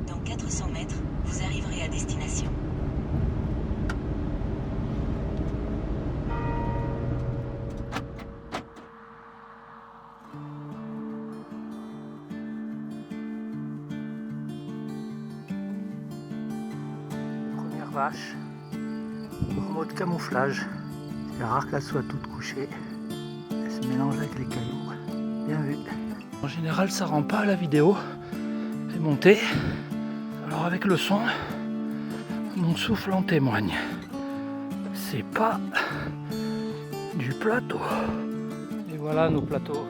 Dans 400 mètres, vous arriverez à destination. Première vache en mode camouflage. C'est rare qu'elle soit toute couchée. Elle se mélange avec les cailloux. Bien vu. En général, ça rend pas à la vidéo. C'est monté. Alors avec le son, mon souffle en témoigne. C'est pas du plateau. Et voilà nos plateaux.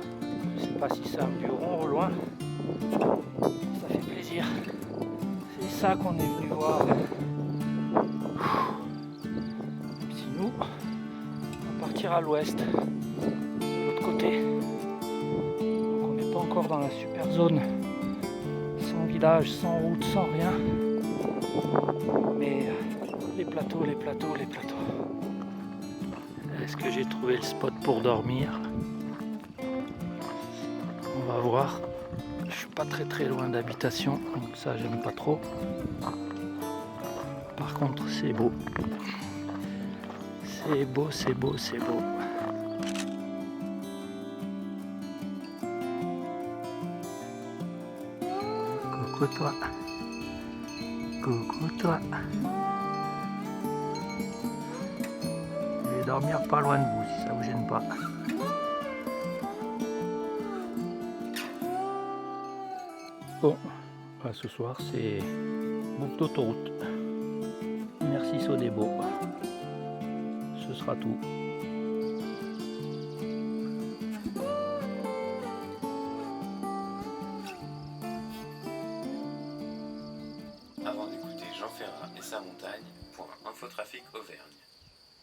Je sais pas si c'est un bureau au loin. Ça fait plaisir. C'est ça qu'on est venu voir. Si nous, on va partir à l'ouest, de l'autre côté. Donc on n'est pas encore dans la super zone, sans village, sans route, sans rien. Mais les plateaux, les plateaux, les plateaux. Est-ce que j'ai trouvé le spot pour dormir? On va voir. Je suis pas très loin d'habitation, donc ça j'aime pas trop. Par contre c'est beau. C'est beau, c'est beau, c'est beau. Coucou toi. Coucou toi. Je vais dormir pas loin de vous si ça vous gêne pas. Bon, bah, ce soir c'est bouffe d'autoroute. Merci Sodebo. Ce sera tout. Avant d'écouter Jean Ferrat et sa montagne, pour Infotrafic Auvergne.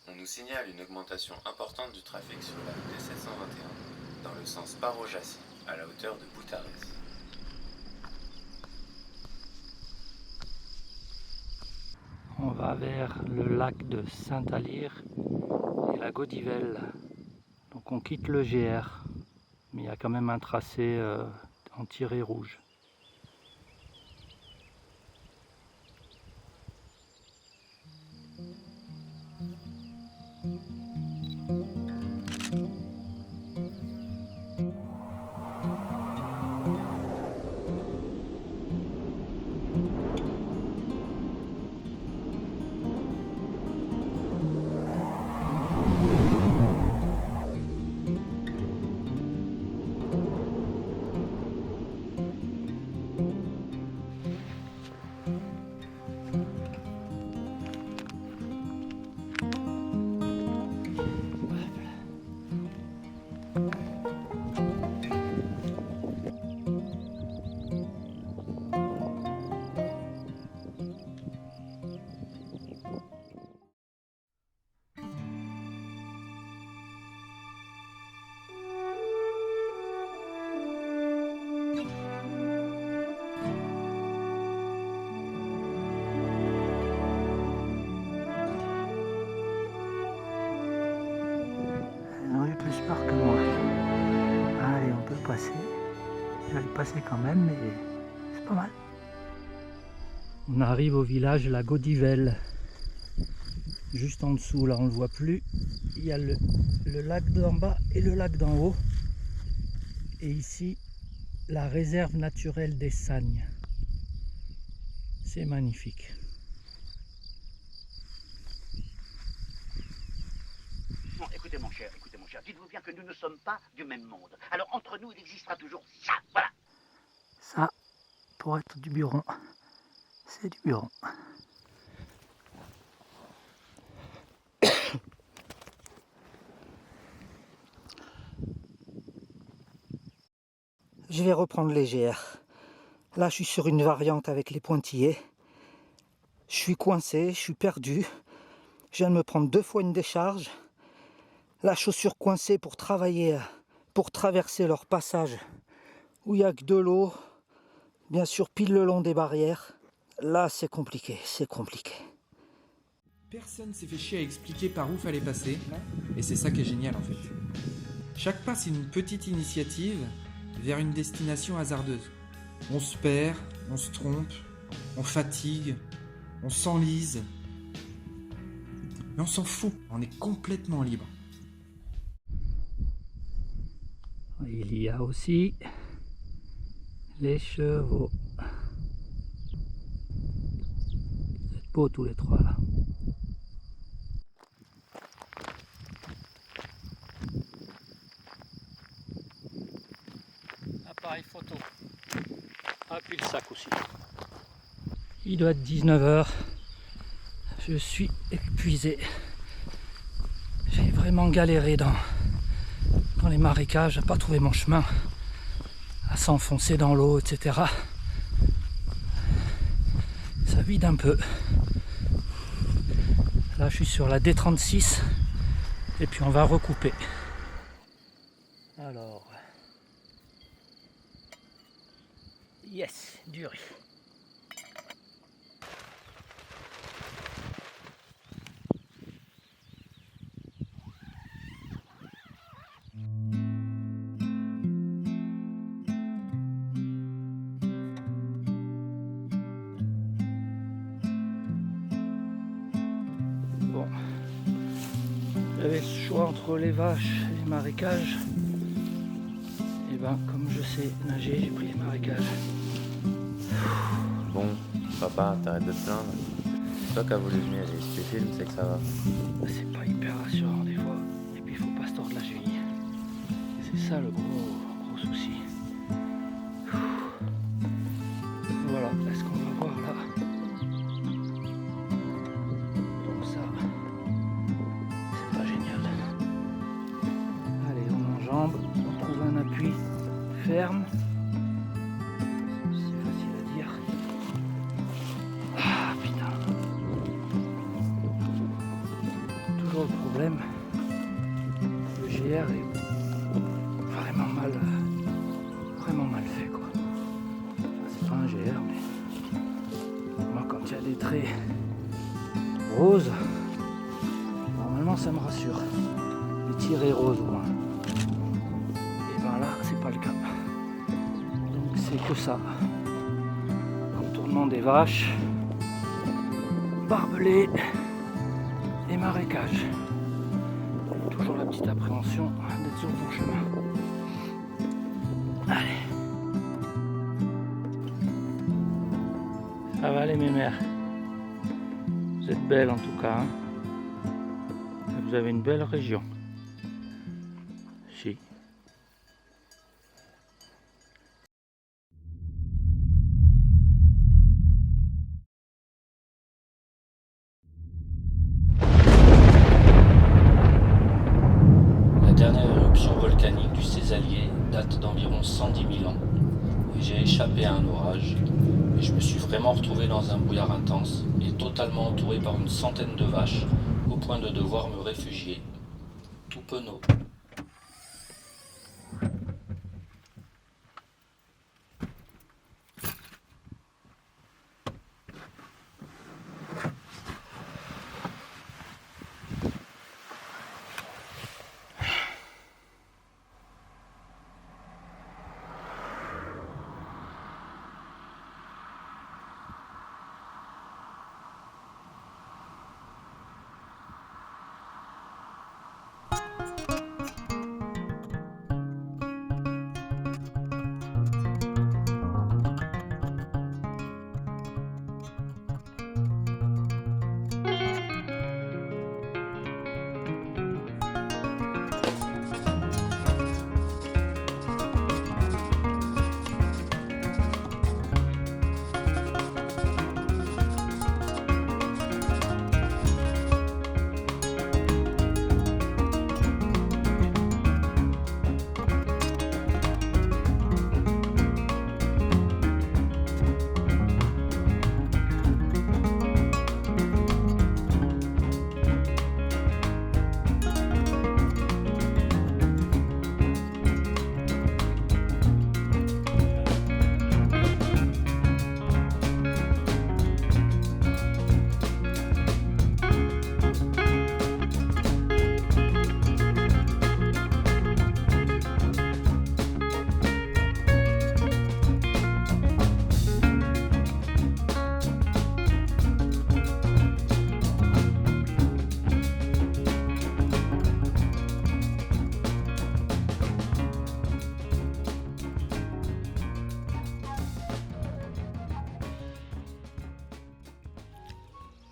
On nous signale une augmentation importante du trafic sur la route D721, dans le sens Paro-Jassy, à la hauteur de Boutarès. On va vers le lac de Saint-Alire et la Gaudivelle. Donc on quitte le GR, mais il y a quand même un tracé en tiret rouge. Plus peur que moi. Allez, on peut passer. Je vais le passer quand même, mais c'est pas mal. On arrive au village La Gaudivelle. Juste en dessous, là on ne le voit plus. Il y a le lac d'en bas et le lac d'en haut. Et ici, la réserve naturelle des Sagnes. C'est magnifique. Non, écoutez mon cher, dites-vous bien que nous ne sommes pas du même monde. Alors entre nous, il existera toujours ça, voilà. Ça, pour être du buron, c'est du buron. Je vais reprendre les GR. Là, je suis sur une variante avec les pointillés. Je suis coincé, je suis perdu. Je viens de me prendre 2 fois une décharge. La chaussure coincée pour travailler, pour traverser leur passage où il n'y a que de l'eau. Bien sûr, pile le long des barrières. Là, c'est compliqué, c'est compliqué. Personne s'est fait chier à expliquer par où fallait passer, et c'est ça qui est génial en fait. Chaque pas c'est une petite initiative, vers une destination hasardeuse. On se perd, on se trompe, on fatigue, on s'enlise. Mais on s'en fout, on est complètement libre. Il y a aussi les chevaux. Vous êtes beaux tous les trois là. Appareil photo. Ah, puis le sac aussi. Il doit être 19h. Je suis épuisé. J'ai vraiment galéré dans les marécages, à pas trouver mon chemin, à s'enfoncer dans l'eau, etc. Ça vide un peu. Là, je suis sur la D36 et puis on va recouper. Alors, yes, du riz. Bon, j'avais le choix entre les vaches et les marécages. Et ben, comme je sais nager, j'ai pris les marécages. Bon, papa, t'arrêtes de te plaindre. Toi qui as voulu venir et si tu filmes, c'est que ça va. C'est pas hyper rassurant des fois. Et puis il faut pas se tordre la cheville. C'est ça le gros souci. Voilà, est-ce qu'on va voir là? Donc ça, c'est pas génial. Allez, on enjambe, on trouve un appui ferme. C'est facile à dire. Ah putain. Toujours le problème. Le GR est vraiment mal fait quoi. Enfin, c'est pas un GR mais moi quand il y a des traits roses, normalement ça me rassure. Les tirés roses au moins. Et ben là c'est pas le cas. Donc c'est que ça. Contournement des vaches, barbelés et marécages. Toujours la petite appréhension d'être sur le bon chemin. Allez. Ça va aller mes mères. Vous êtes belles en tout cas. Hein. Vous avez une belle région. Si. La dernière éruption volcanique du Césalier date d'environ 110 000 ans. Et j'ai échappé à un orage. Et je me suis vraiment retrouvé dans un brouillard intense et totalement entouré par une centaine de vaches, au point de devoir me réfugier. Tout penaud.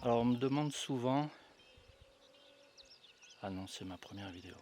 Alors on me demande souvent... Ah non, c'est ma première vidéo.